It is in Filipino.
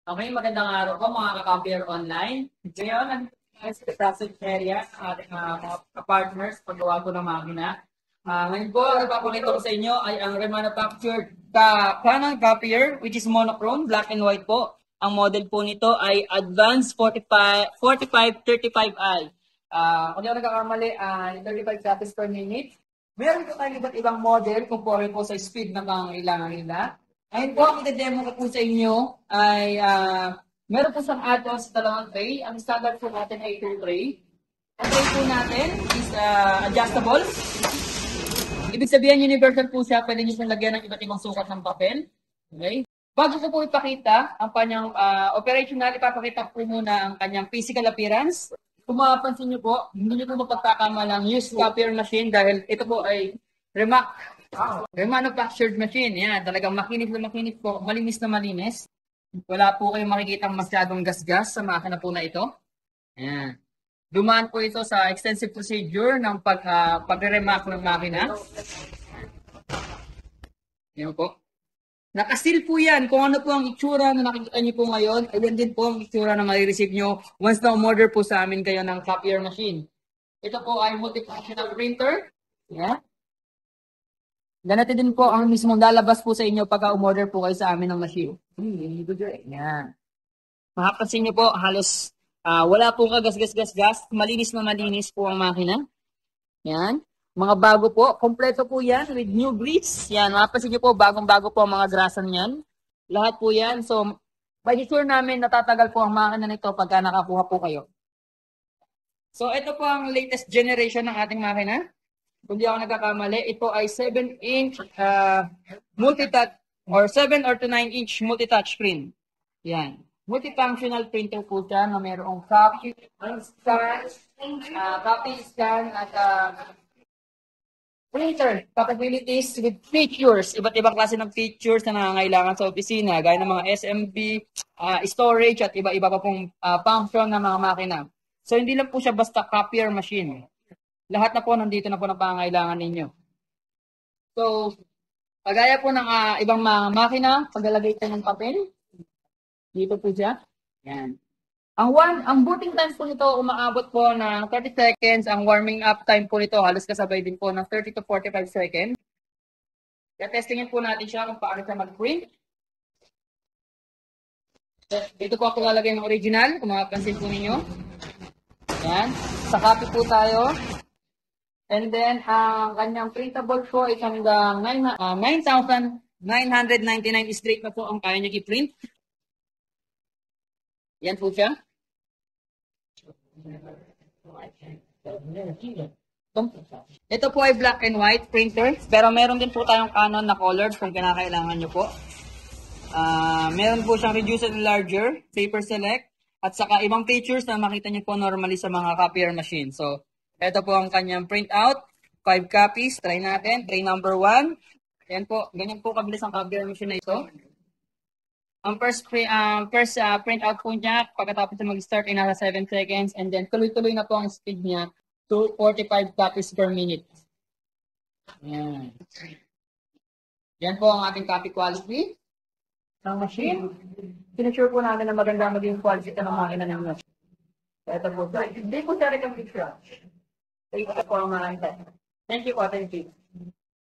Okay, magandang araw po mga ka-copier online. Ngayon, ang sa process area ng ating mga partners paggawa ko ng makina. Ngayon po, ang ipapakita ko sa inyo ay ang remanufactured Canon copier which is monochrome, black and white po. Ang model po nito ay Advanced 4535i. Kung di ako nagkakamali, 35 copies per minute. Meron po tayong iba't ibang model conforme po sa speed na pangailangan nila. Ngayon po, ang ide-demo ko po sa inyo ay meron po siyang add-ons sa dalawang tray. Ang standard po natin ay 2 tray. Ang tray po natin is adjustable. Ibig sabihin, universal po siya. Pwede nyo siyang lagyan ng iba't ibang sukat ng papel. Okay? Bago ko po ipakita ang kanyang operational, ipapakita po muna ang kanyang physical appearance. Kung mapapansin nyo po, hindi nyo po mapagkakamalang used copier machine dahil ito po ay remanufactured machine. Yan, talagang makinis na makinis po, malinis na malinis. Wala po kayong makikitang masyadong gasgas sa makina po na ito. Yan. Dumaan po ito sa extensive procedure ng pagre-remark ng makina. Yan po. Nakasil po yan. Kung ano po ang itsura na nakikita niyo po ngayon, ayan din po ang itsura na ma-receive nyo once na umorder po sa amin kayo ng copier machine. Ito po ay multifunctional printer. Yan. Ganito din po ang mismong lalabas po sa inyo pagka umorder po kayo sa amin ng machine. Yan. Makapansin nyo po, halos wala pong kagas-gas-gas-gas. Malinis na malinis po ang makina. Yan. Mga bago po. Kompleto po yan with new grease. Yan. Makapansin nyo po, bagong-bago po ang mga grasan yan. Lahat po yan. So, by sure namin natatagal po ang makina nito pagka nakakuha po kayo. So, ito po ang latest generation ng ating makina. Kung di ako nagkakamali, ito ay 7-inch multi-touch or 7 or to 9-inch multi-touch screen. Yan. Multifunctional printer po siya na mayroong copy scan at printer capabilities with features. Iba't ibang klase ng features na nangangailangan sa opisina, gaya ng mga SMB, storage at iba-iba pa pong function ng mga makina. So, hindi lang po siya basta copier machine. Lahat na po, nandito na po ng pangangailangan ninyo. So, kagaya po ng ibang mga makina, paglalagay tayo ng papel, dito po siya. Yan. Ang booting time po nito, umaabot po ng 30 seconds. Ang warming up time po nito, halos kasabay din po ng 30 to 45 seconds. Kaya testingin po natin siya kung paano siya mag-print. Dito po ako lalagay ng original, kung makapansin po ninyo. Yan. Sa copy po tayo. And then, ang kanyang printable po ay hanggang 9,999 straight na po ang kaya niya i-print. Yan po siya. Ito po ay black and white printer. Pero meron din po tayong Canon na colored kung kinakailangan nyo po. Meron po siyang reduce and larger, paper select, at saka ibang features na makita nyo po normally sa mga copier machine. So, ito po ang kanyang printout. 5 copies. Try natin. Try number 1. Yan po. Ganyan po kabilis ang copier machine na ito. Ang first printout po niya, pagkatapos na mag-start ay nasa 7 seconds. And then, tuloy-tuloy na po ang speed niya to 45 copies per minute. Yan. Yan po ang ating copy quality ng machine. Sinasure po namin na maganda maging quality ng makina ng machine. Ito po. Hindi po siya recommendation. Thank you po, mga. Thank you po. Thank you.